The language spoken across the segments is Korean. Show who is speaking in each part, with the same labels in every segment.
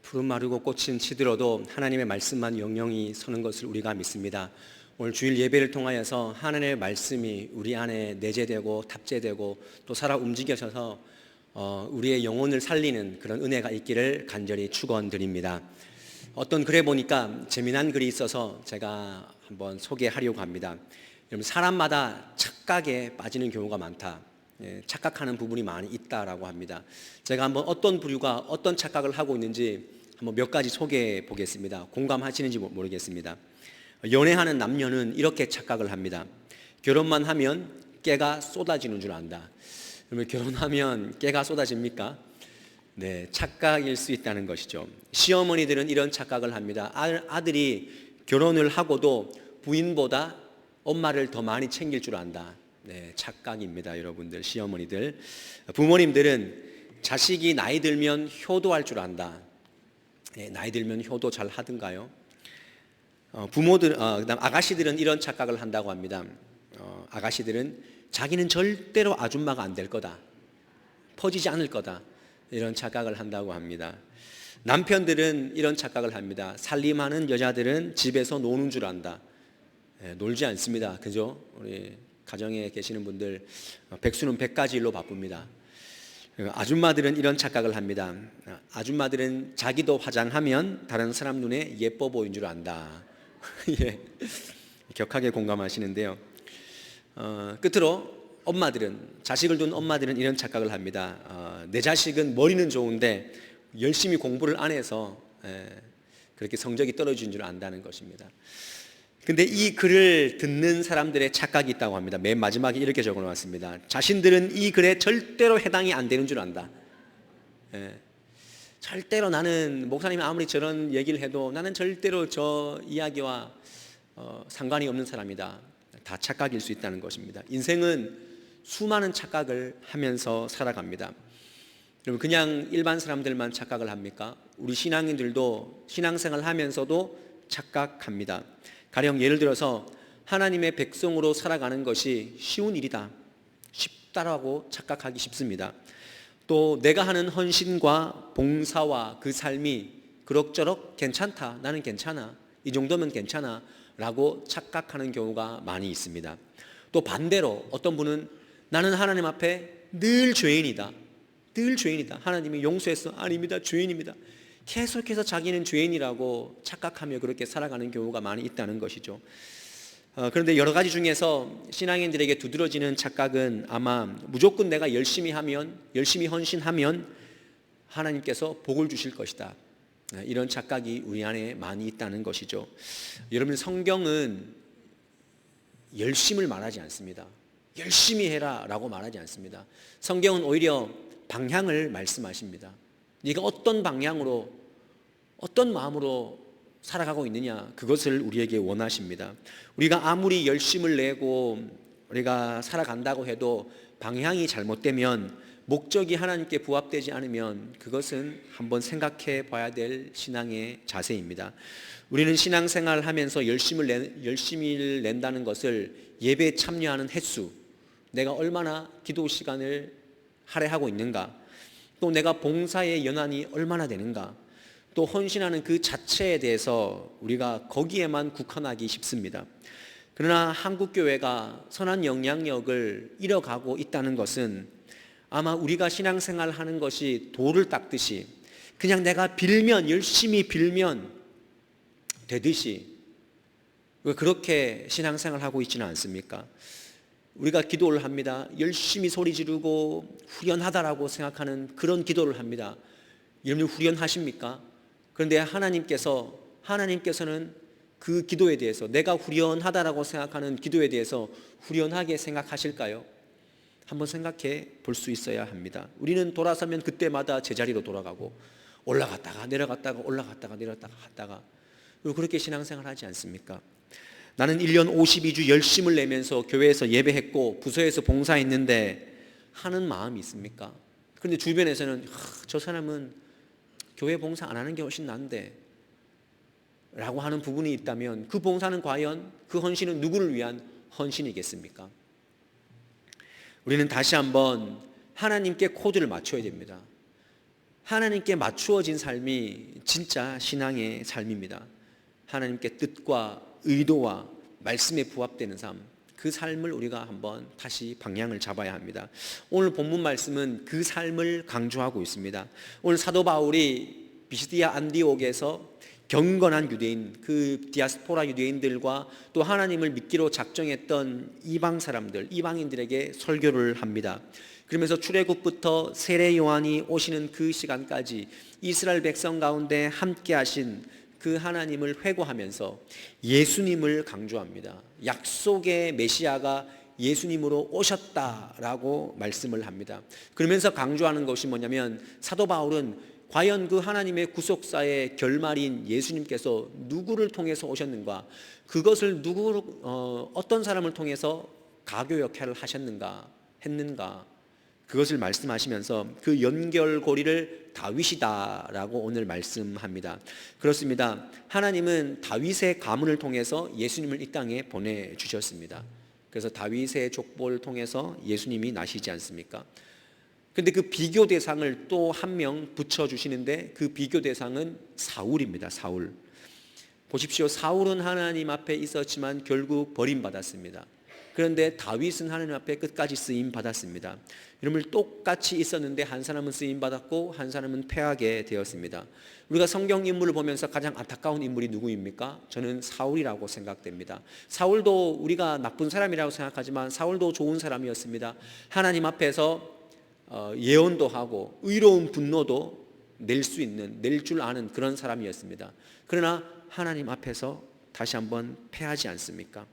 Speaker 1: 푸른 마르고 꽃은 시들어도 하나님의 말씀만 영영히 서는 것을 우리가 믿습니다. 오늘 주일 예배를 통하여서 하나님의 말씀이 우리 안에 내재되고 탑재되고 또 살아 움직여져서 우리의 영혼을 살리는 그런 은혜가 있기를 간절히 축원드립니다. 어떤 글에 보니까 재미난 글이 있어서 제가 한번 소개하려고 합니다. 여러분, 사람마다 착각에 빠지는 경우가 많다. 착각하는 부분이 많이 있다라고 합니다. 제가 한번 어떤 부류가 어떤 착각을 하고 있는지 한번 몇 가지 소개해 보겠습니다. 공감하시는지 모르겠습니다. 연애하는 남녀는 이렇게 착각을 합니다. 결혼만 하면 깨가 쏟아지는 줄 안다. 그러면 결혼하면 깨가 쏟아집니까? 네, 착각일 수 있다는 것이죠. 시어머니들은 이런 착각을 합니다. 아들이 결혼을 하고도 부인보다 엄마를 더 많이 챙길 줄 안다. 네, 착각입니다, 여러분들. 시어머니들. 부모님들은 자식이 나이 들면 효도할 줄 안다. 네, 나이 들면 효도 잘 하든가요? 그다음 아가씨들은 이런 착각을 한다고 합니다. 아가씨들은 자기는 절대로 아줌마가 안 될 거다. 퍼지지 않을 거다. 이런 착각을 한다고 합니다. 남편들은 이런 착각을 합니다. 살림하는 여자들은 집에서 노는 줄 안다. 놀지 않습니다. 그죠? 우리 가정에 계시는 분들 백수는 100가지 일로 바쁩니다. 아줌마들은 이런 착각을 합니다. 아줌마들은 자기도 화장하면 다른 사람 눈에 예뻐 보인 줄 안다. 예, 격하게 공감하시는데요. 끝으로 엄마들은, 자식을 둔 엄마들은 이런 착각을 합니다. 내 자식은 머리는 좋은데 열심히 공부를 안 해서 그렇게 성적이 떨어진 줄 안다는 것입니다. 근데 이 글을 듣는 사람들의 착각이 있다고 합니다. 맨 마지막에 이렇게 적어놓았습니다. 자신들은 이 글에 절대로 해당이 안 되는 줄 안다. 절대로 나는, 목사님이 아무리 저런 얘기를 해도 나는 절대로 저 이야기와 상관이 없는 사람이다. 다 착각일 수 있다는 것입니다. 인생은 수많은 착각을 하면서 살아갑니다. 여러분, 그냥 일반 사람들만 착각을 합니까? 우리 신앙인들도 신앙생활 하면서도 착각합니다. 가령 예를 들어서 하나님의 백성으로 살아가는 것이 쉬운 일이다, 쉽다라고 착각하기 쉽습니다. 또 내가 하는 헌신과 봉사와 그 삶이 그럭저럭 괜찮다, 나는 괜찮아, 이 정도면 괜찮아 라고 착각하는 경우가 많이 있습니다. 또 반대로 어떤 분은 나는 하나님 앞에 늘 죄인이다, 늘 죄인이다, 하나님이 용서했어, 아닙니다, 죄인입니다, 계속해서 자기는 죄인이라고 착각하며 그렇게 살아가는 경우가 많이 있다는 것이죠. 그런데 여러 가지 중에서 신앙인들에게 두드러지는 착각은 아마 무조건 내가 열심히 하면, 열심히 헌신하면 하나님께서 복을 주실 것이다, 이런 착각이 우리 안에 많이 있다는 것이죠. 여러분, 성경은 열심을 말하지 않습니다. 열심히 해라 라고 말하지 않습니다. 성경은 오히려 방향을 말씀하십니다. 네가 어떤 방향으로, 어떤 마음으로 살아가고 있느냐, 그것을 우리에게 원하십니다. 우리가 아무리 열심을 내고 우리가 살아간다고 해도 방향이 잘못되면, 목적이 하나님께 부합되지 않으면 그것은 한번 생각해 봐야 될 신앙의 자세입니다. 우리는 신앙생활을 하면서 열심을 낸다는 것을 예배에 참여하는 횟수, 내가 얼마나 기도 시간을 할애하고 있는가, 또 내가 봉사의 연한이 얼마나 되는가, 또 헌신하는 그 자체에 대해서 우리가 거기에만 국한하기 쉽습니다. 그러나 한국교회가 선한 영향력을 잃어가고 있다는 것은 아마 우리가 신앙생활 하는 것이 돌을 닦듯이 그냥 내가 빌면, 열심히 빌면 되듯이, 왜 그렇게 신앙생활 하고 있지는 않습니까? 우리가 기도를 합니다. 열심히 소리 지르고 후련하다라고 생각하는 그런 기도를 합니다. 여러분, 후련하십니까? 그런데 하나님께서는 그 기도에 대해서, 내가 후련하다라고 생각하는 기도에 대해서 후련하게 생각하실까요? 한번 생각해 볼 수 있어야 합니다. 우리는 돌아서면 그때마다 제자리로 돌아가고 올라갔다가 내려갔다가 올라갔다가 내려갔다가 하다가, 그렇게 신앙생활 하지 않습니까? 나는 1년 52주 열심을 내면서 교회에서 예배했고 부서에서 봉사했는데 하는 마음이 있습니까? 그런데 주변에서는 저 사람은 교회 봉사 안 하는 게 훨씬 나은데 라고 하는 부분이 있다면, 그 봉사는 과연, 그 헌신은 누구를 위한 헌신이겠습니까? 우리는 다시 한번 하나님께 코드를 맞춰야 됩니다. 하나님께 맞추어진 삶이 진짜 신앙의 삶입니다. 하나님께 뜻과 의도와 말씀에 부합되는 삶, 그 삶을 우리가 한번 다시 방향을 잡아야 합니다. 오늘 본문 말씀은 그 삶을 강조하고 있습니다. 오늘 사도 바울이 비시디아 안디옥에서 경건한 유대인, 그 디아스포라 유대인들과 또 하나님을 믿기로 작정했던 이방 사람들, 이방인들에게 설교를 합니다. 그러면서 출애굽부터 세례 요한이 오시는 그 시간까지 이스라엘 백성 가운데 함께 하신 그 하나님을 회고하면서 예수님을 강조합니다. 약속의 메시아가 예수님으로 오셨다라고 말씀을 합니다. 그러면서 강조하는 것이 뭐냐면 사도 바울은 과연 그 하나님의 구속사의 결말인 예수님께서 누구를 통해서 오셨는가, 그것을 어떤 사람을 통해서 가교 역할을 했는가, 그것을 말씀하시면서 그 연결고리를 다윗이다라고 오늘 말씀합니다. 그렇습니다. 하나님은 다윗의 가문을 통해서 예수님을 이 땅에 보내주셨습니다. 그래서 다윗의 족보를 통해서 예수님이 나시지 않습니까? 근데 그 비교 대상을 또 한 명 붙여주시는데 그 비교 대상은 사울입니다. 사울. 보십시오. 사울은 하나님 앞에 있었지만 결국 버림받았습니다. 그런데 다윗은 하나님 앞에 끝까지 쓰임 받았습니다. 여러분, 똑같이 있었는데 한 사람은 쓰임 받았고 한 사람은 패하게 되었습니다. 우리가 성경 인물을 보면서 가장 안타까운 인물이 누구입니까? 저는 사울이라고 생각됩니다. 사울도 우리가 나쁜 사람이라고 생각하지만 사울도 좋은 사람이었습니다. 하나님 앞에서 예언도 하고 의로운 분노도 낼 줄 아는 그런 사람이었습니다. 그러나 하나님 앞에서 다시 한번 패하지 않습니까?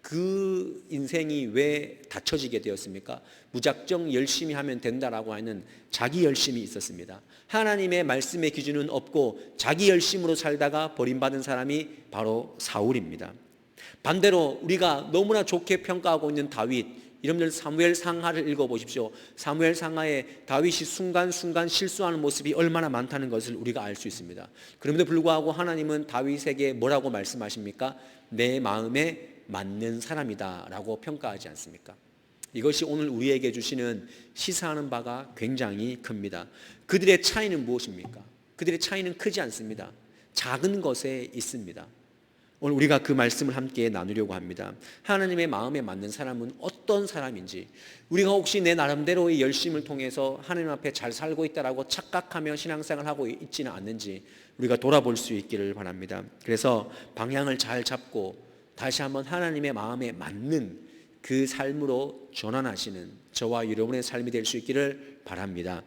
Speaker 1: 그 인생이 왜 닫혀지게 되었습니까? 무작정 열심히 하면 된다라고 하는 자기 열심이 있었습니다. 하나님의 말씀의 기준은 없고 자기 열심으로 살다가 버림받은 사람이 바로 사울입니다. 반대로 우리가 너무나 좋게 평가하고 있는 다윗, 여러분들 사무엘 상하를 읽어보십시오. 사무엘 상하에 다윗이 순간순간 실수하는 모습이 얼마나 많다는 것을 우리가 알 수 있습니다. 그럼에도 불구하고 하나님은 다윗에게 뭐라고 말씀하십니까? 내 마음에 맞는 사람이다 라고 평가하지 않습니까? 이것이 오늘 우리에게 주시는 시사하는 바가 굉장히 큽니다. 그들의 차이는 무엇입니까? 그들의 차이는 크지 않습니다. 작은 것에 있습니다. 오늘 우리가 그 말씀을 함께 나누려고 합니다. 하나님의 마음에 맞는 사람은 어떤 사람인지, 우리가 혹시 내 나름대로의 열심을 통해서 하나님 앞에 잘 살고 있다라고 착각하며 신앙생활을 하고 있지는 않는지 우리가 돌아볼 수 있기를 바랍니다. 그래서 방향을 잘 잡고 다시 한번 하나님의 마음에 맞는 그 삶으로 전환하시는 저와 여러분의 삶이 될 수 있기를 바랍니다.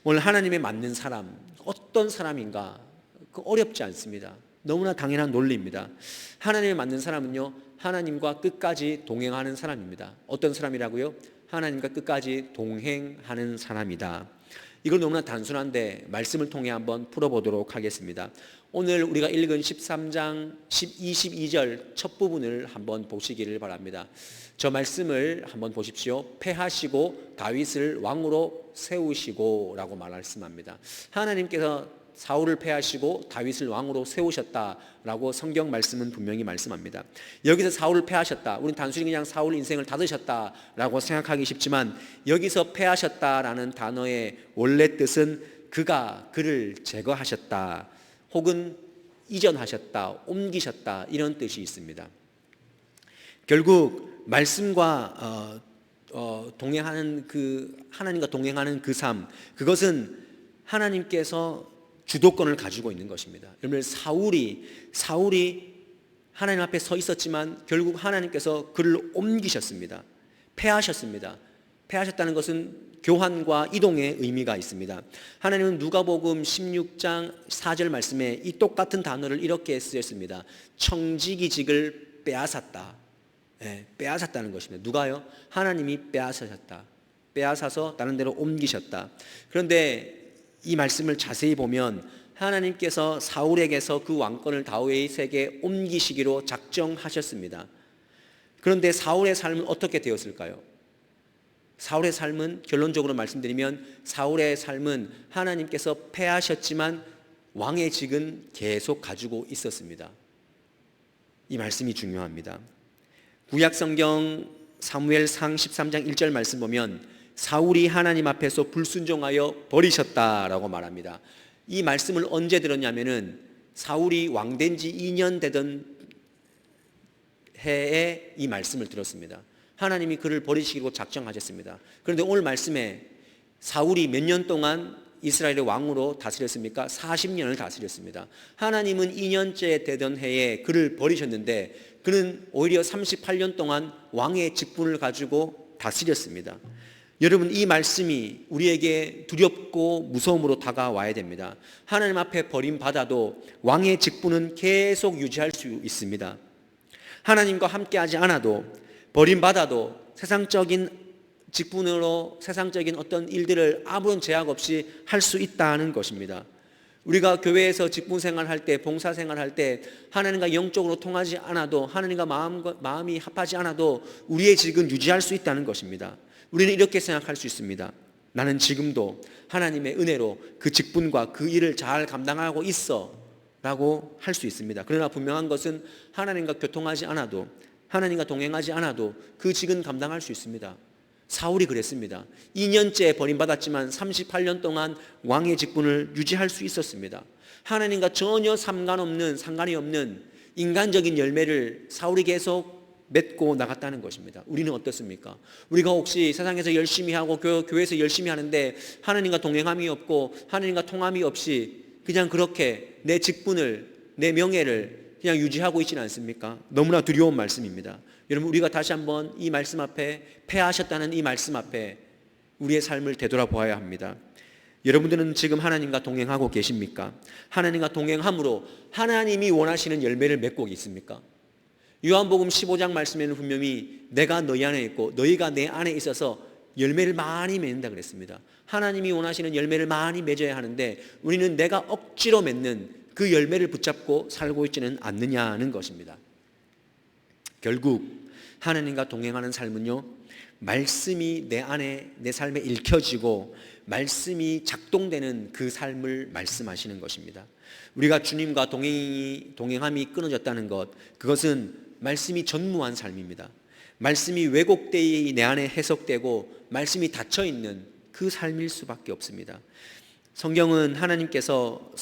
Speaker 1: 오늘 하나님의 맞는 사람, 어떤 사람인가? 어렵지 않습니다. 너무나 당연한 논리입니다. 하나님의 맞는 사람은요, 하나님과 끝까지 동행하는 사람입니다. 어떤 사람이라고요? 하나님과 끝까지 동행하는 사람이다. 이건 너무나 단순한데 말씀을 통해 한번 풀어보도록 하겠습니다. 오늘 우리가 읽은 13장 22절 첫 부분을 한번 보시기를 바랍니다. 저 말씀을 한번 보십시오. 패하시고 다윗을 왕으로 세우시고 라고 말씀합니다. 하나님께서 사울을 패하시고 다윗을 왕으로 세우셨다라고 성경 말씀은 분명히 말씀합니다. 여기서 사울을 패하셨다, 우리는 단순히 그냥 사울 인생을 닫으셨다라고 생각하기 쉽지만 여기서 패하셨다라는 단어의 원래 뜻은 그가 그를 제거하셨다, 혹은 이전하셨다, 옮기셨다, 이런 뜻이 있습니다. 결국 말씀과 동행하는 하나님과 동행하는 그 삶, 그것은 하나님께서 주도권을 가지고 있는 것입니다. 여러분, 사울이 하나님 앞에 서 있었지만 결국 하나님께서 그를 옮기셨습니다. 패하셨습니다. 패하셨다는 것은 교환과 이동의 의미가 있습니다. 하나님은 누가복음 16장 4절 말씀에 이 똑같은 단어를 이렇게 쓰셨습니다. 청지기직을 빼앗았다. 빼앗았다는 것입니다. 누가요? 하나님이 빼앗으셨다. 빼앗아서 다른 데로 옮기셨다. 그런데 이 말씀을 자세히 보면 하나님께서 사울에게서 그 왕권을 다윗에게 옮기시기로 작정하셨습니다. 그런데 사울의 삶은 어떻게 되었을까요? 사울의 삶은, 결론적으로 말씀드리면 사울의 삶은 하나님께서 패하셨지만 왕의 직은 계속 가지고 있었습니다. 이 말씀이 중요합니다. 구약성경 사무엘상 13장 1절 말씀 보면 사울이 하나님 앞에서 불순종하여 버리셨다라고 말합니다. 이 말씀을 언제 들었냐면은 사울이 왕된 지 2년 되던 해에 이 말씀을 들었습니다. 하나님이 그를 버리시기로 작정하셨습니다. 그런데 오늘 말씀에 사울이 몇 년 동안 이스라엘의 왕으로 다스렸습니까? 40년을 다스렸습니다. 하나님은 2년째 되던 해에 그를 버리셨는데 그는 오히려 38년 동안 왕의 직분을 가지고 다스렸습니다. 여러분, 이 말씀이 우리에게 두렵고 무서움으로 다가와야 됩니다. 하나님 앞에 버림받아도 왕의 직분은 계속 유지할 수 있습니다. 하나님과 함께하지 않아도, 버림받아도 세상적인 직분으로 세상적인 어떤 일들을 아무런 제약 없이 할 수 있다는 것입니다. 우리가 교회에서 직분 생활할 때, 봉사 생활할 때 하나님과 영적으로 통하지 않아도, 하나님과 마음이 합하지 않아도 우리의 직은 유지할 수 있다는 것입니다. 우리는 이렇게 생각할 수 있습니다. 나는 지금도 하나님의 은혜로 그 직분과 그 일을 잘 감당하고 있어 라고 할 수 있습니다. 그러나 분명한 것은 하나님과 교통하지 않아도, 하나님과 동행하지 않아도 그 직은 감당할 수 있습니다. 사울이 그랬습니다. 2년째 버림받았지만 38년 동안 왕의 직분을 유지할 수 있었습니다. 하나님과 전혀 상관이 없는 인간적인 열매를 사울이 계속 맺고 나갔다는 것입니다. 우리는 어떻습니까? 우리가 혹시 세상에서 열심히 하고 교회에서 열심히 하는데 하나님과 동행함이 없고 하나님과 통함이 없이 그냥 그렇게 내 직분을, 내 명예를 그냥 유지하고 있지는 않습니까? 너무나 두려운 말씀입니다. 여러분, 우리가 다시 한번 이 말씀 앞에, 패하셨다는 이 말씀 앞에 우리의 삶을 되돌아보아야 합니다. 여러분들은 지금 하나님과 동행하고 계십니까? 하나님과 동행함으로 하나님이 원하시는 열매를 맺고 있습니까? 요한복음 15장 말씀에는 분명히 내가 너희 안에 있고 너희가 내 안에 있어서 열매를 많이 맺는다 그랬습니다. 하나님이 원하시는 열매를 많이 맺어야 하는데 우리는 내가 억지로 맺는 그 열매를 붙잡고 살고 있지는 않느냐는 것입니다. 결국 하나님과 동행하는 삶은요, 말씀이 내 안에, 내 삶에 읽혀지고 말씀이 작동되는 그 삶을 말씀하시는 것입니다. 우리가 주님과 동행함이 끊어졌다는 것, 그것은 말씀이 전무한 삶입니다. 말씀이 왜곡되이 내 안에 해석되고 말씀이 닫혀있는 그 삶일 수밖에 없습니다. 성경은 하나님께서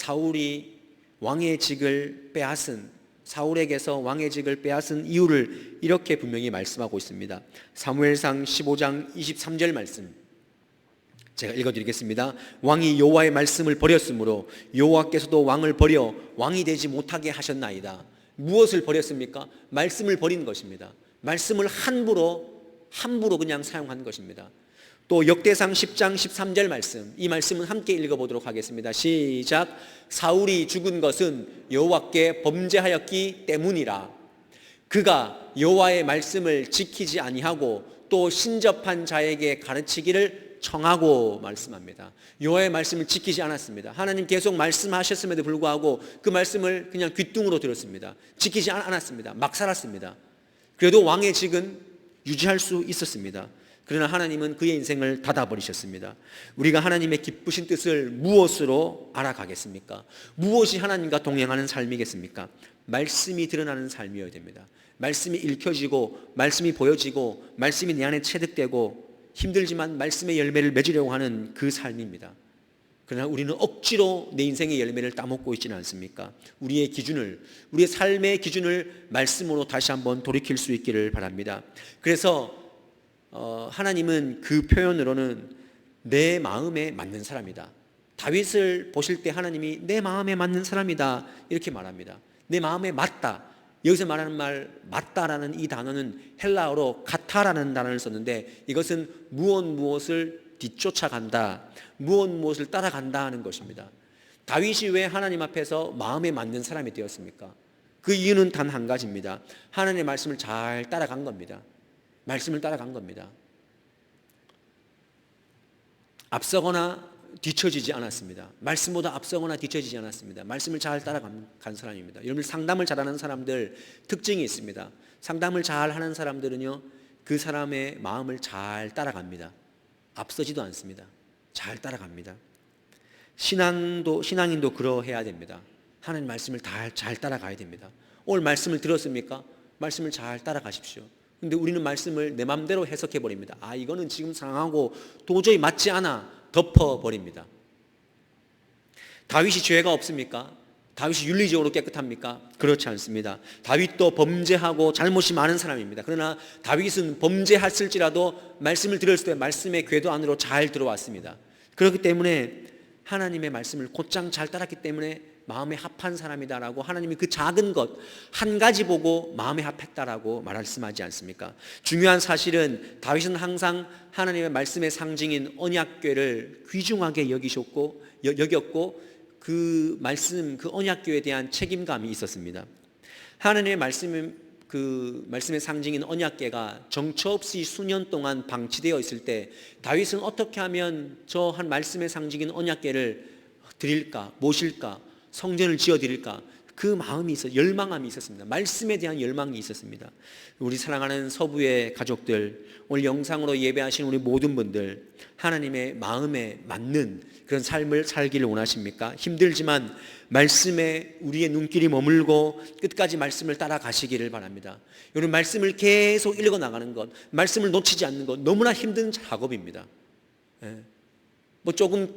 Speaker 1: 사울에게서 왕의 직을 빼앗은 이유를 이렇게 분명히 말씀하고 있습니다. 사무엘상 15장 23절 말씀 제가 읽어드리겠습니다. 왕이 여호와의 말씀을 버렸으므로 여호와께서도 왕을 버려 왕이 되지 못하게 하셨나이다. 무엇을 버렸습니까? 말씀을 버린 것입니다. 말씀을 함부로 그냥 사용한 것입니다. 또 역대상 10장 13절 말씀, 이 말씀은 함께 읽어보도록 하겠습니다. 시작. 사울이 죽은 것은 여호와께 범죄하였기 때문이라. 그가 여호와의 말씀을 지키지 아니하고 또 신접한 자에게 가르치기를 청하고 말씀합니다. 여호와의 말씀을 지키지 않았습니다. 하나님 계속 말씀하셨음에도 불구하고 그 말씀을 그냥 귓등으로 들었습니다. 지키지 않았습니다. 막 살았습니다. 그래도 왕의 직은 유지할 수 있었습니다. 그러나 하나님은 그의 인생을 닫아버리셨습니다. 우리가 하나님의 기쁘신 뜻을 무엇으로 알아가겠습니까? 무엇이 하나님과 동행하는 삶이겠습니까? 말씀이 드러나는 삶이어야 됩니다. 말씀이 읽혀지고 말씀이 보여지고 말씀이 내 안에 체득되고 힘들지만 말씀의 열매를 맺으려고 하는 그 삶입니다. 그러나 우리는 억지로 내 인생의 열매를 따먹고 있지는 않습니까? 우리의 삶의 기준을 말씀으로 다시 한번 돌이킬 수 있기를 바랍니다. 그래서 하나님은 그 표현으로는 내 마음에 맞는 사람이다. 다윗을 보실 때 하나님이 내 마음에 맞는 사람이다 이렇게 말합니다. 내 마음에 맞다. 여기서 말하는 말 맞다라는 이 단어는 헬라어로 카타라는 단어를 썼는데 이것은 무엇을 뒤쫓아간다, 무엇을 따라간다 하는 것입니다. 다윗이 왜 하나님 앞에서 마음에 맞는 사람이 되었습니까? 그 이유는 단 한 가지입니다. 하나님의 말씀을 잘 따라간 겁니다. 말씀을 따라간 겁니다. 앞서거나 뒤처지지 않았습니다. 말씀보다 앞서거나 뒤처지지 않았습니다. 말씀을 잘 따라간 사람입니다. 여러분, 상담을 잘하는 사람들 특징이 있습니다. 상담을 잘하는 사람들은요, 그 사람의 마음을 잘 따라갑니다. 앞서지도 않습니다. 잘 따라갑니다. 신앙인도 그러해야 됩니다. 하나님 말씀을 잘 따라가야 됩니다. 오늘 말씀을 들었습니까? 말씀을 잘 따라가십시오. 근데 우리는 말씀을 내 마음대로 해석해 버립니다. 아, 이거는 지금 상황하고 도저히 맞지 않아. 덮어 버립니다. 다윗이 죄가 없습니까? 다윗이 윤리적으로 깨끗합니까? 그렇지 않습니다. 다윗도 범죄하고 잘못이 많은 사람입니다. 그러나 다윗은 범죄했을지라도 말씀을 들었을 때 말씀의 궤도 안으로 잘 들어왔습니다. 그렇기 때문에 하나님의 말씀을 곧장 잘 따랐기 때문에 마음에 합한 사람이다라고 하나님이 그 작은 것 한 가지 보고 마음에 합했다라고 말씀하지 않습니까? 중요한 사실은 다윗은 항상 하나님의 말씀의 상징인 언약궤를 귀중하게 여겼고 그 말씀, 그 언약궤에 대한 책임감이 있었습니다. 하나님의 말씀의 상징인 언약궤가 정처 없이 수년 동안 방치되어 있을 때 다윗은 어떻게 하면 저 한 말씀의 상징인 언약궤를 드릴까, 모실까, 성전을 지어 드릴까, 그 마음이 열망함이 있었습니다. 말씀에 대한 열망이 있었습니다. 우리 사랑하는 서부의 가족들, 오늘 영상으로 예배하시는 우리 모든 분들, 하나님의 마음에 맞는 그런 삶을 살기를 원하십니까? 힘들지만 말씀에 우리의 눈길이 머물고 끝까지 말씀을 따라가시기를 바랍니다. 여러분, 말씀을 계속 읽어나가는 것, 말씀을 놓치지 않는 것 너무나 힘든 작업입니다. 뭐 조금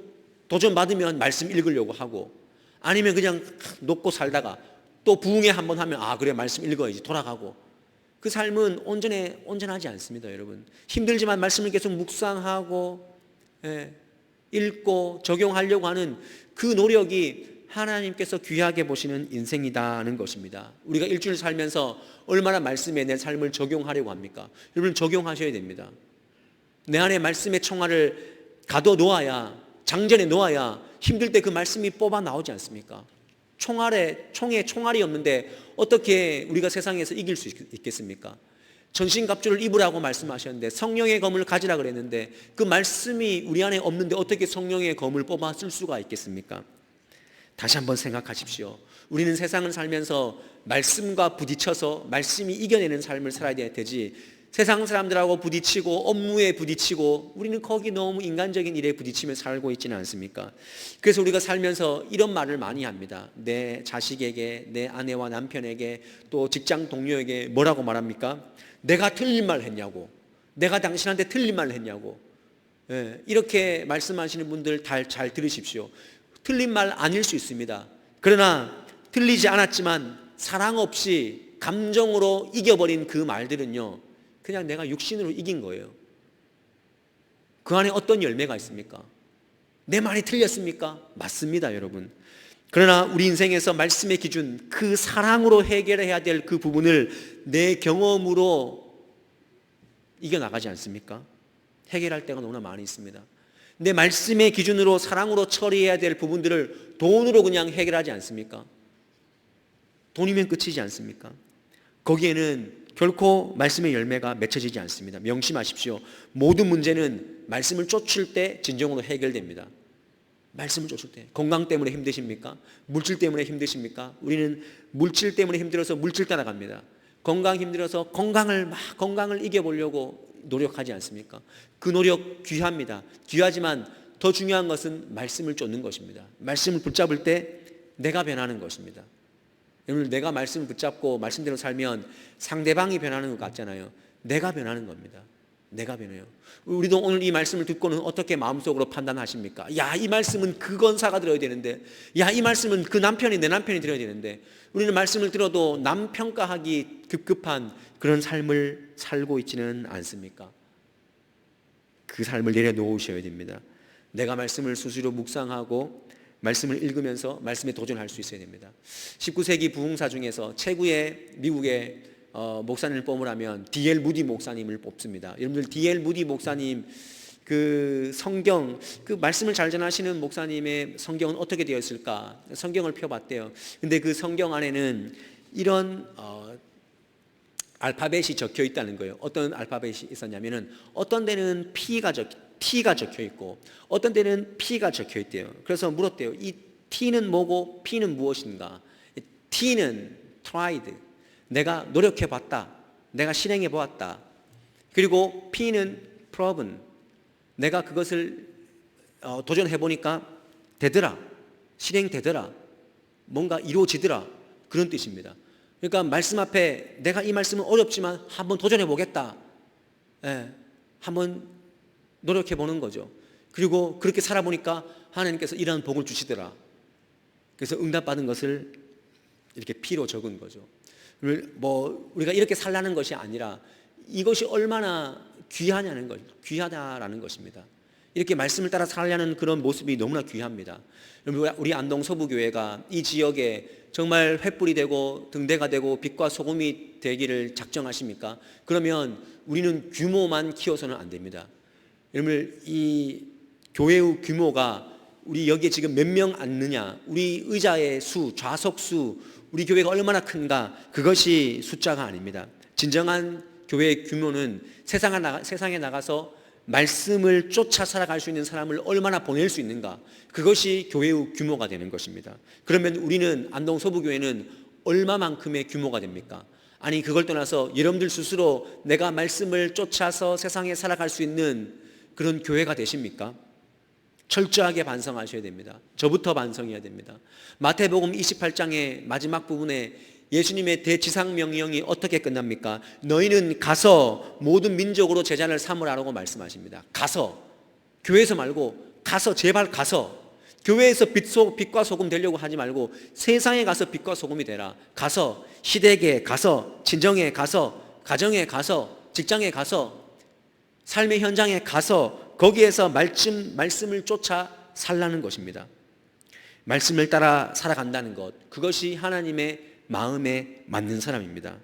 Speaker 1: 도전받으면 말씀 읽으려고 하고, 아니면 그냥 놓고 살다가 또 부흥회 한번 하면 아 그래 말씀 읽어야지 돌아가고, 그 삶은 온전하지 않습니다. 여러분, 힘들지만 말씀을 계속 묵상하고 읽고 적용하려고 하는 그 노력이 하나님께서 귀하게 보시는 인생이라는 것입니다. 우리가 일주일 살면서 얼마나 말씀에 내 삶을 적용하려고 합니까? 여러분, 적용하셔야 됩니다. 내 안에 말씀의 총알을 가둬 놓아야, 장전에 놓아야 힘들 때 그 말씀이 뽑아 나오지 않습니까? 총에 총알이 없는데 어떻게 우리가 세상에서 이길 수 있겠습니까? 전신갑주를 입으라고 말씀하셨는데, 성령의 검을 가지라 그랬는데 그 말씀이 우리 안에 없는데 어떻게 성령의 검을 뽑아 쓸 수가 있겠습니까? 다시 한번 생각하십시오. 우리는 세상을 살면서 말씀과 부딪혀서 말씀이 이겨내는 삶을 살아야 되지, 세상 사람들하고 부딪히고 업무에 부딪히고 우리는 거기 너무 인간적인 일에 부딪히며 살고 있지는 않습니까? 그래서 우리가 살면서 이런 말을 많이 합니다. 내 자식에게, 내 아내와 남편에게, 또 직장 동료에게 뭐라고 말합니까? 내가 틀린 말 했냐고, 내가 당신한테 틀린 말 했냐고. 이렇게 말씀하시는 분들 잘 들으십시오. 틀린 말 아닐 수 있습니다. 그러나 틀리지 않았지만 사랑 없이 감정으로 이겨버린 그 말들은요, 그냥 내가 육신으로 이긴 거예요. 그 안에 어떤 열매가 있습니까? 내 말이 틀렸습니까? 맞습니다, 여러분. 그러나 우리 인생에서 말씀의 기준, 그 사랑으로 해결해야 될 그 부분을 내 경험으로 이겨나가지 않습니까? 해결할 때가 너무나 많이 있습니다. 내 말씀의 기준으로 사랑으로 처리해야 될 부분들을 돈으로 그냥 해결하지 않습니까? 돈이면 끝이지 않습니까? 거기에는 결코 말씀의 열매가 맺혀지지 않습니다. 명심하십시오. 모든 문제는 말씀을 쫓을 때 진정으로 해결됩니다. 말씀을 쫓을 때. 건강 때문에 힘드십니까? 물질 때문에 힘드십니까? 우리는 물질 때문에 힘들어서 물질 따라갑니다. 건강 힘들어서 건강을 이겨보려고 노력하지 않습니까? 그 노력 귀합니다. 귀하지만 더 중요한 것은 말씀을 쫓는 것입니다. 말씀을 붙잡을 때 내가 변하는 것입니다. 여러분, 내가 말씀을 붙잡고 말씀대로 살면 상대방이 변하는 것 같잖아요. 내가 변하는 겁니다. 내가 변해요. 우리도 오늘 이 말씀을 듣고는 어떻게 마음속으로 판단하십니까? 야, 이 말씀은 그 권사가 들어야 되는데, 야, 이 말씀은 그 남편이, 내 남편이 들어야 되는데, 우리는 말씀을 들어도 남 평가하기 급급한 그런 삶을 살고 있지는 않습니까? 그 삶을 내려놓으셔야 됩니다. 내가 말씀을 수시로 묵상하고 말씀을 읽으면서 말씀에 도전할 수 있어야 됩니다. 19세기 부흥사 중에서 최고의 미국의 목사님을 뽑으라면 D.L. 무디 목사님을 뽑습니다. 여러분들, D.L. 무디 목사님 그 성경, 그 말씀을 잘 전하시는 목사님의 성경은 어떻게 되어 있을까? 성경을 펴봤대요. 근데 그 성경 안에는 이런 알파벳이 적혀 있다는 거예요. 어떤 알파벳이 있었냐면은 어떤 데는 T가 적혀 있고 어떤 데는 P가 적혀 있대요. 그래서 물었대요. 이 T는 뭐고 P는 무엇인가? T는 tried, 내가 노력해 봤다, 내가 실행해 보았다. 그리고 P는 proven, 내가 그것을 도전해 보니까 되더라, 실행되더라, 뭔가 이루어지더라, 그런 뜻입니다. 그러니까 말씀 앞에 내가 이 말씀은 어렵지만 한번 도전해 보겠다. 예, 한번 노력해 보는 거죠. 그리고 그렇게 살아보니까 하나님께서 이러한 복을 주시더라. 그래서 응답받은 것을 이렇게 피로 적은 거죠. 뭐 우리가 이렇게 살라는 것이 아니라 이것이 얼마나 귀하냐는 것, 귀하다라는 것입니다. 이렇게 말씀을 따라 살려는 그런 모습이 너무나 귀합니다. 우리 안동 서부교회가 이 지역에 정말 횃불이 되고 등대가 되고 빛과 소금이 되기를 작정하십니까? 그러면 우리는 규모만 키워서는 안 됩니다. 여러분, 이 교회의 규모가 우리 여기에 지금 몇 명 앉느냐, 우리 의자의 수, 좌석 수, 우리 교회가 얼마나 큰가, 그것이 숫자가 아닙니다. 진정한 교회의 규모는 세상에 나가서 말씀을 쫓아 살아갈 수 있는 사람을 얼마나 보낼 수 있는가, 그것이 교회의 규모가 되는 것입니다. 그러면 우리는 안동 서부교회는 얼마만큼의 규모가 됩니까? 아니, 그걸 떠나서 여러분들 스스로 내가 말씀을 쫓아서 세상에 살아갈 수 있는 그런 교회가 되십니까? 철저하게 반성하셔야 됩니다. 저부터 반성해야 됩니다. 마태복음 28장의 마지막 부분에 예수님의 대지상명령이 어떻게 끝납니까? 너희는 가서 모든 민족으로 제자를 삼으라고 말씀하십니다. 가서, 교회에서 말고 가서, 제발 가서, 교회에서 빛과 소금 되려고 하지 말고 세상에 가서 빛과 소금이 되라. 가서, 시댁에 가서, 친정에 가서, 가정에 가서, 직장에 가서, 삶의 현장에 가서 거기에서 말씀을 쫓아 살라는 것입니다. 말씀을 따라 살아간다는 것, 그것이 하나님의 마음에 맞는 사람입니다.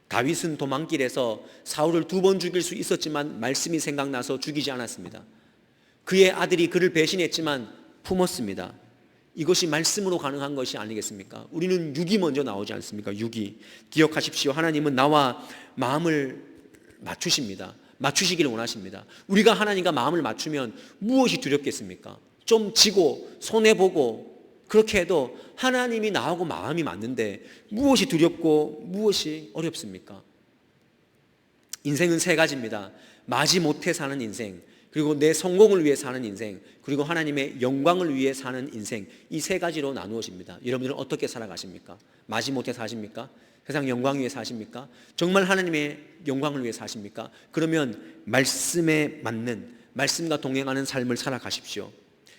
Speaker 1: 다윗은 도망길에서 사울을 2번 죽일 수 있었지만 말씀이 생각나서 죽이지 않았습니다. 그의 아들이 그를 배신했지만 품었습니다. 이것이 말씀으로 가능한 것이 아니겠습니까? 우리는 육이 먼저 나오지 않습니까? 육이. 기억하십시오. 하나님은 나와 마음을 맞추십니다. 맞추시기를 원하십니다. 우리가 하나님과 마음을 맞추면 무엇이 두렵겠습니까? 좀 지고 손해보고 그렇게 해도 하나님이 나하고 마음이 맞는데 무엇이 두렵고 무엇이 어렵습니까? 인생은 3가지입니다. 마지못해 사는 인생, 그리고 내 성공을 위해 사는 인생, 그리고 하나님의 영광을 위해 사는 인생, 이 3가지로 나누어집니다. 여러분들은 어떻게 살아가십니까? 마지못해 사십니까? 세상 영광 위해 사십니까? 정말 하나님의 영광을 위해 사십니까? 그러면 말씀에 맞는, 말씀과 동행하는 삶을 살아가십시오.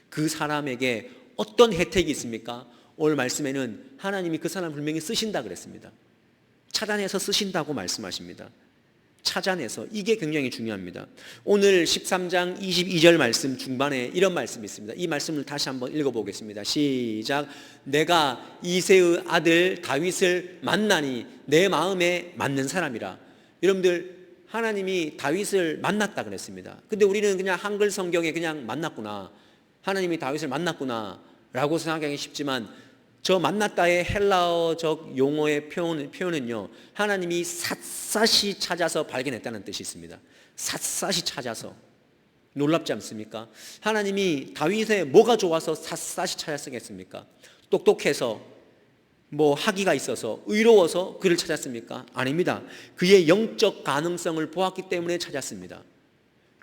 Speaker 1: 그 사람에게 어떤 혜택이 있습니까? 오늘 말씀에는 하나님이 그 사람을 분명히 쓰신다 그랬습니다. 찾아내서 쓰신다고 말씀하십니다. 찾아내서, 이게 굉장히 중요합니다. 오늘 13장 22절 말씀 중반에 이런 말씀이 있습니다. 이 말씀을 다시 한번 읽어보겠습니다. 시작. 내가 이새의 아들 다윗을 만나니 내 마음에 맞는 사람이라. 여러분들, 하나님이 다윗을 만났다 그랬습니다. 근데 우리는 그냥 한글 성경에 그냥 만났구나, 하나님이 다윗을 만났구나 라고 생각하기 쉽지만, 저 만났다의 헬라어적 용어의 표현은요, 하나님이 샅샅이 찾아서 발견했다는 뜻이 있습니다. 샅샅이 찾아서. 놀랍지 않습니까? 하나님이 다윗의 뭐가 좋아서 샅샅이 찾았겠습니까? 똑똑해서, 뭐 학위가 있어서, 의로워서 그를 찾았습니까? 아닙니다. 그의 영적 가능성을 보았기 때문에 찾았습니다.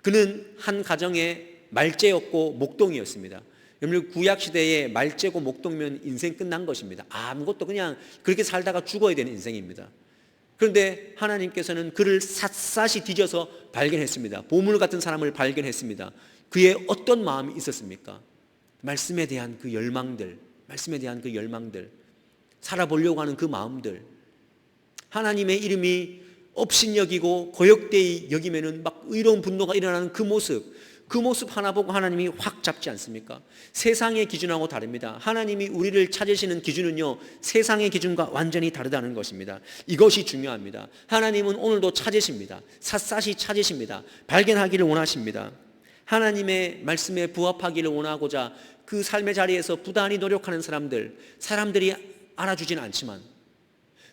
Speaker 1: 그는 한 가정의 말째였고 목동이었습니다. 여러분, 구약시대에 말째고 목동면 인생 끝난 것입니다. 아무것도 그냥 그렇게 살다가 죽어야 되는 인생입니다. 그런데 하나님께서는 그를 샅샅이 뒤져서 발견했습니다. 보물 같은 사람을 발견했습니다. 그의 어떤 마음이 있었습니까? 말씀에 대한 그 열망들, 말씀에 대한 그 열망들, 살아보려고 하는 그 마음들, 하나님의 이름이 업신여기고 고역되이 여기면은 막 의로운 분노가 일어나는 그 모습 하나 보고 하나님이 확 잡지 않습니까? 세상의 기준하고 다릅니다. 하나님이 우리를 찾으시는 기준은요, 세상의 기준과 완전히 다르다는 것입니다. 이것이 중요합니다. 하나님은 오늘도 찾으십니다. 샅샅이 찾으십니다. 발견하기를 원하십니다. 하나님의 말씀에 부합하기를 원하고자 그 삶의 자리에서 부단히 노력하는 사람들이 알아주지는 않지만,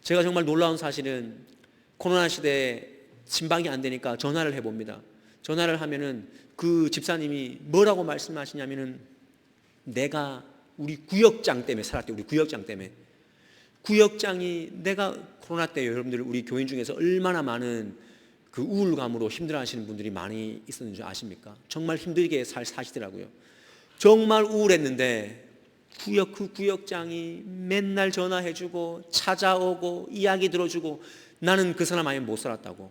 Speaker 1: 제가 정말 놀라운 사실은 코로나 시대에 신방이 안 되니까 전화를 해봅니다. 전화를 하면은 그 집사님이 뭐라고 말씀하시냐면은, 내가 우리 구역장 때문에 살았대. 우리 구역장 때문에. 구역장이, 내가 코로나 때 여러분들 우리 교인 중에서 얼마나 많은 그 우울감으로 힘들어하시는 분들이 많이 있었는지 아십니까? 정말 힘들게 사시더라고요. 정말 우울했는데 그 구역장이 맨날 전화해주고 찾아오고 이야기 들어주고 나는 그 사람 아니면 못 살았다고.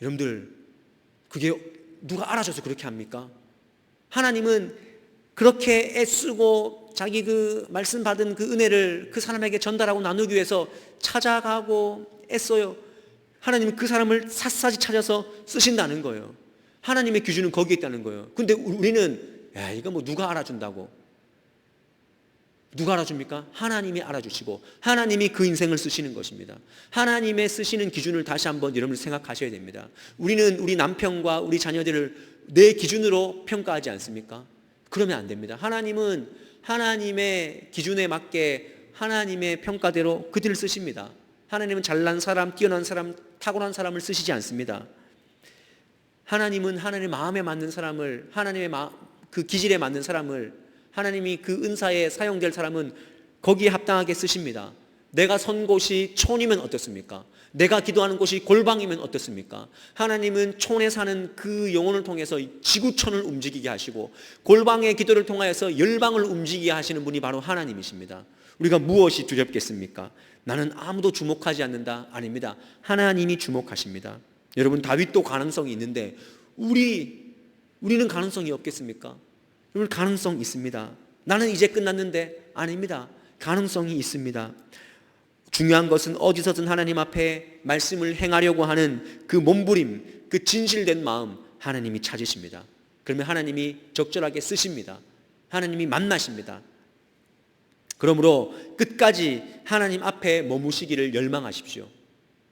Speaker 1: 여러분들, 그게 누가 알아줘서 그렇게 합니까? 하나님은 그렇게 애쓰고 자기 그 말씀 받은 그 은혜를 그 사람에게 전달하고 나누기 위해서 찾아가고 애써요. 하나님은 그 사람을 샅샅이 찾아서 쓰신다는 거예요. 하나님의 기준은 거기에 있다는 거예요. 근데 우리는 야, 이거 뭐 누가 알아준다고. 누가 알아줍니까? 하나님이 알아주시고 하나님이 그 인생을 쓰시는 것입니다. 하나님의 쓰시는 기준을 다시 한번 여러분 생각하셔야 됩니다. 우리는 우리 남편과 우리 자녀들을 내 기준으로 평가하지 않습니까? 그러면 안 됩니다. 하나님은 하나님의 기준에 맞게 하나님의 평가대로 그들을 쓰십니다. 하나님은 잘난 사람, 뛰어난 사람, 탁월한 사람을 쓰시지 않습니다. 하나님은 하나님의 마음에 맞는 사람을, 하나님의 그 기질에 맞는 사람을, 하나님이 그 은사에 사용될 사람은 거기에 합당하게 쓰십니다. 내가 선 곳이 촌이면 어떻습니까? 내가 기도하는 곳이 골방이면 어떻습니까? 하나님은 촌에 사는 그 영혼을 통해서 지구촌을 움직이게 하시고 골방의 기도를 통하여서 열방을 움직이게 하시는 분이 바로 하나님이십니다. 우리가 무엇이 두렵겠습니까? 나는 아무도 주목하지 않는다. 아닙니다. 하나님이 주목하십니다. 여러분, 다윗도 가능성이 있는데 우리는 가능성이 없겠습니까? 여러분, 가능성 있습니다. 나는 이제 끝났는데 아닙니다. 가능성이 있습니다. 중요한 것은 어디서든 하나님 앞에 말씀을 행하려고 하는 그 몸부림, 그 진실된 마음 하나님이 찾으십니다. 그러면 하나님이 적절하게 쓰십니다. 하나님이 만나십니다. 그러므로 끝까지 하나님 앞에 머무시기를 열망하십시오.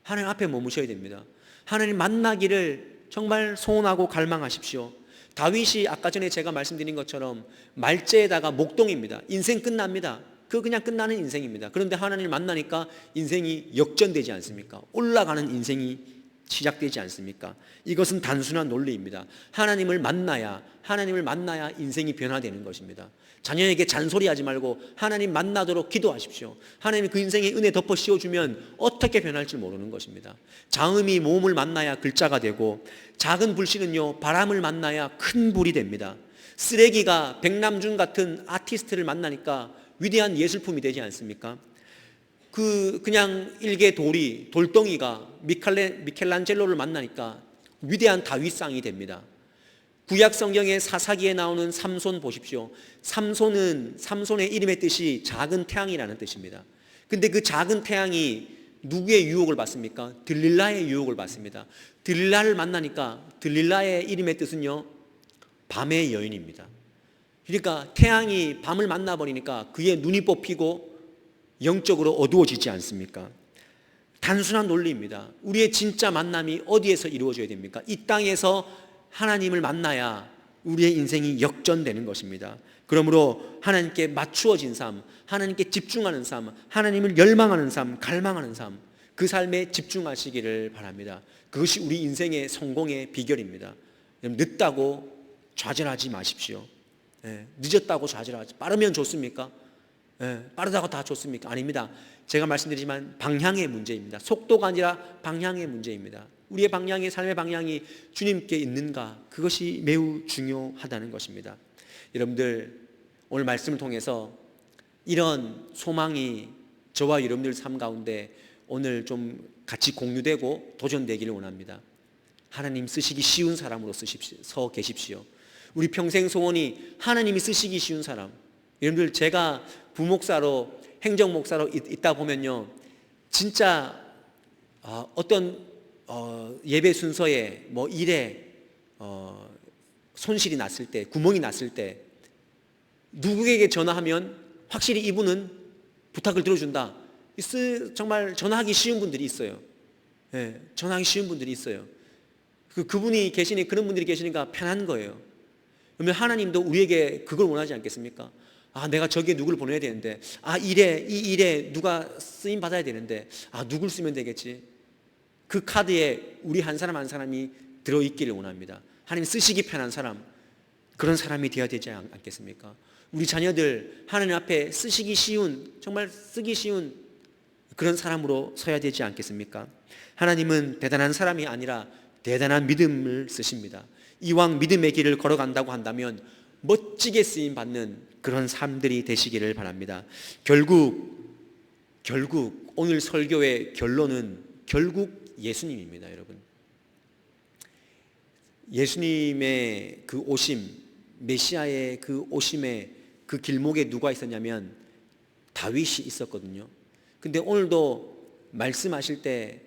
Speaker 1: 하나님 앞에 머무셔야 됩니다. 하나님 만나기를 정말 소원하고 갈망하십시오. 다윗이 아까 전에 제가 말씀드린 것처럼 말제에다가 목동입니다. 인생 끝납니다. 그냥 끝나는 인생입니다. 그런데 하나님을 만나니까 인생이 역전되지 않습니까? 올라가는 인생이 시작되지 않습니까? 이것은 단순한 논리입니다. 하나님을 만나야 인생이 변화되는 것입니다. 자녀에게 잔소리하지 말고 하나님 만나도록 기도하십시오. 하나님이 그 인생에 은혜 덮어 씌워주면 어떻게 변할지 모르는 것입니다. 장음이 모음을 만나야 글자가 되고 작은 불씨는요 바람을 만나야 큰 불이 됩니다. 쓰레기가 백남준 같은 아티스트를 만나니까 위대한 예술품이 되지 않습니까? 그냥 일개 돌덩이가 미켈란젤로를 만나니까 위대한 다윗상이 됩니다. 구약 성경의 사사기에 나오는 삼손 보십시오. 삼손의 이름의 뜻이 작은 태양이라는 뜻입니다. 근데 그 작은 태양이 누구의 유혹을 받습니까? 들릴라의 유혹을 받습니다. 들릴라를 만나니까 들릴라의 이름의 뜻은요 밤의 여인입니다. 그러니까 태양이 밤을 만나버리니까 그의 눈이 뽑히고 영적으로 어두워지지 않습니까? 단순한 논리입니다. 우리의 진짜 만남이 어디에서 이루어져야 됩니까? 이 땅에서 하나님을 만나야 우리의 인생이 역전되는 것입니다. 그러므로 하나님께 맞추어진 삶, 하나님께 집중하는 삶, 하나님을 열망하는 삶, 갈망하는 삶, 그 삶에 집중하시기를 바랍니다. 그것이 우리 인생의 성공의 비결입니다. 늦다고 좌절하지 마십시오. 늦었다고 좌절하지. 빠르면 좋습니까? 빠르다고 다 좋습니까? 아닙니다. 제가 말씀드리지만 방향의 문제입니다. 속도가 아니라 방향의 문제입니다. 우리의 방향이, 삶의 방향이 주님께 있는가, 그것이 매우 중요하다는 것입니다. 여러분들, 오늘 말씀을 통해서 이런 소망이 저와 여러분들 삶 가운데 오늘 좀 같이 공유되고 도전되기를 원합니다. 하나님 쓰시기 쉬운 사람으로 서 계십시오. 우리 평생 소원이 하나님이 쓰시기 쉬운 사람. 여러분들, 제가 부목사로, 행정목사로 있다 보면요, 진짜 어떤 예배 순서에 일에 손실이 났을 때, 구멍이 났을 때 누구에게 전화하면 확실히 이분은 부탁을 들어준다. 정말 전화하기 쉬운 분들이 있어요. 전화하기 쉬운 분들이 있어요. 그분이 계시니, 그런 분들이 계시니까 편한 거예요. 그러면 하나님도 우리에게 그걸 원하지 않겠습니까? 내가 저기에 누구를 보내야 되는데, 이 일에 누가 쓰임 받아야 되는데, 누굴 쓰면 되겠지? 그 카드에 우리 한 사람 한 사람이 들어있기를 원합니다. 하나님 쓰시기 편한 사람, 그런 사람이 되어야 되지 않겠습니까? 우리 자녀들 하나님 앞에 쓰시기 쉬운, 정말 쓰기 쉬운 그런 사람으로 서야 되지 않겠습니까? 하나님은 대단한 사람이 아니라 대단한 믿음을 쓰십니다. 이왕 믿음의 길을 걸어간다고 한다면 멋지게 쓰임받는 그런 삶들이 되시기를 바랍니다. 결국 오늘 설교의 결론은 결국 예수님입니다, 여러분. 예수님의 그 오심, 메시아의 그 오심에 그 길목에 누가 있었냐면 다윗이 있었거든요. 근데 오늘도 말씀하실 때,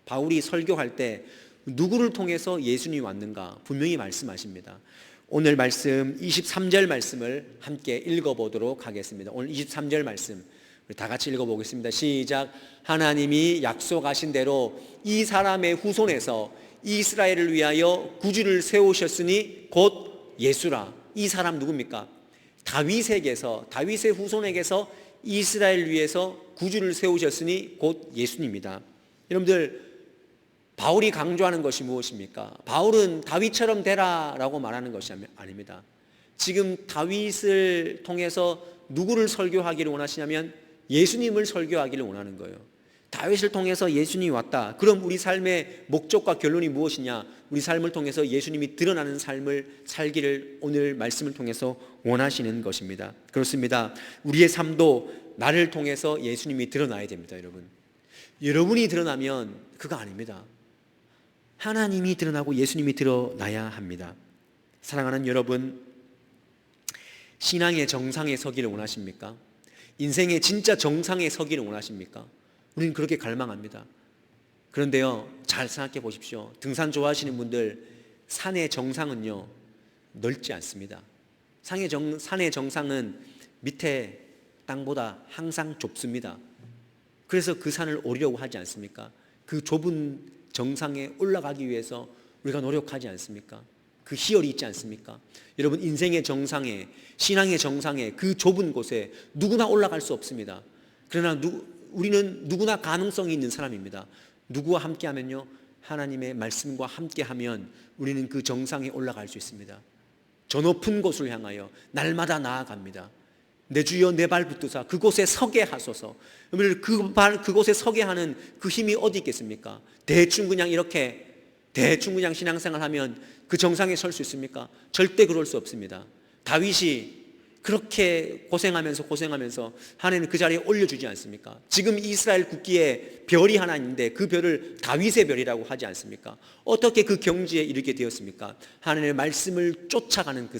Speaker 1: 바울이 설교할 때 누구를 통해서 예수님이 왔는가 분명히 말씀하십니다. 오늘 말씀 23절 말씀을 함께 읽어보도록 하겠습니다. 오늘 23절 말씀 우리 다 같이 읽어보겠습니다. 시작. 하나님이 약속하신 대로 이 사람의 후손에서 이스라엘을 위하여 구주를 세우셨으니 곧 예수라. 이 사람 누굽니까? 다윗의 후손에게서 이스라엘 위해서 구주를 세우셨으니 곧 예수님입니다. 여러분들, 바울이 강조하는 것이 무엇입니까? 바울은 다윗처럼 되라라고 말하는 것이 아닙니다. 지금 다윗을 통해서 누구를 설교하기를 원하시냐면 예수님을 설교하기를 원하는 거예요. 다윗을 통해서 예수님이 왔다. 그럼 우리 삶의 목적과 결론이 무엇이냐? 우리 삶을 통해서 예수님이 드러나는 삶을 살기를 오늘 말씀을 통해서 원하시는 것입니다. 그렇습니다. 우리의 삶도 나를 통해서 예수님이 드러나야 됩니다, 여러분. 여러분이 드러나면 그거 아닙니다. 하나님이 드러나고 예수님이 드러나야 합니다. 사랑하는 여러분, 신앙의 정상에 서기를 원하십니까? 인생의 진짜 정상에 서기를 원하십니까? 우리는 그렇게 갈망합니다. 그런데요, 잘 생각해 보십시오. 등산 좋아하시는 분들, 산의 정상은요 넓지 않습니다. 산의 정상은 밑에 땅보다 항상 좁습니다. 그래서 그 산을 오르려고 하지 않습니까? 그 좁은 정상에 올라가기 위해서 우리가 노력하지 않습니까? 그 희열이 있지 않습니까? 여러분, 인생의 정상에, 신앙의 정상에, 그 좁은 곳에 누구나 올라갈 수 없습니다. 그러나 우리는 누구나 가능성이 있는 사람입니다. 누구와 함께하면요, 하나님의 말씀과 함께하면 우리는 그 정상에 올라갈 수 있습니다. 저 높은 곳을 향하여 날마다 나아갑니다. 내 주여 내 발 붙드사 그곳에 서게 하소서. 그곳에 서게 하는 그 힘이 어디 있겠습니까? 대충 그냥 신앙생활하면 그 정상에 설 수 있습니까? 절대 그럴 수 없습니다. 다윗이 그렇게 고생하면서 하나님은 그 자리에 올려주지 않습니까? 지금 이스라엘 국기에 별이 하나 있는데 그 별을 다윗의 별이라고 하지 않습니까? 어떻게 그 경지에 이르게 되었습니까? 하나님의 말씀을 쫓아가는 그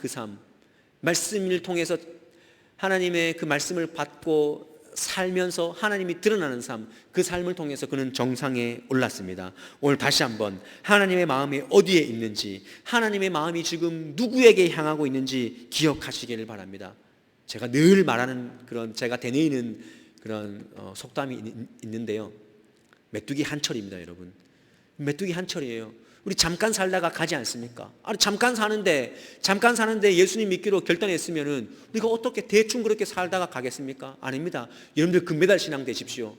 Speaker 1: 삶, 말씀을 통해서 하나님의 그 말씀을 받고 살면서 하나님이 드러나는 삶, 그 삶을 통해서 그는 정상에 올랐습니다. 오늘 다시 한번 하나님의 마음이 어디에 있는지, 하나님의 마음이 지금 누구에게 향하고 있는지 기억하시기를 바랍니다. 제가 늘 말하는 제가 되뇌이는 그런 속담이 있는데요, 메뚜기 한철입니다. 여러분, 메뚜기 한철이에요. 우리 잠깐 살다가 가지 않습니까? 잠깐 사는데 예수님 믿기로 결단했으면은 우리가 어떻게 대충 그렇게 살다가 가겠습니까? 아닙니다. 여러분들 금메달 신앙 되십시오.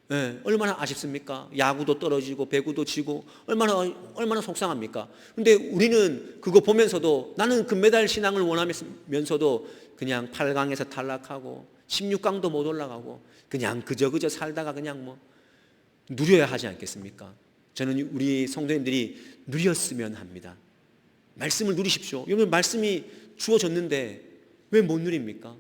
Speaker 1: 네, 얼마나 아쉽습니까? 야구도 떨어지고 배구도 지고 얼마나 속상합니까? 근데 우리는 그거 보면서도 나는 금메달 신앙을 원하면서도 그냥 8강에서 탈락하고 16강도 못 올라가고 그냥 그저 살다가 그냥 누려야 하지 않겠습니까? 저는 우리 성도님들이 누렸으면 합니다. 말씀을 누리십시오. 여러분, 말씀이 주어졌는데 왜 못 누립니까?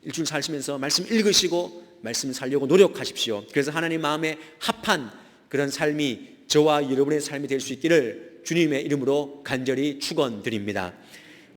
Speaker 1: 일주일 사시면서 말씀 읽으시고 말씀 살려고 노력하십시오. 그래서 하나님 마음에 합한 그런 삶이 저와 여러분의 삶이 될 수 있기를 주님의 이름으로 간절히 축원드립니다.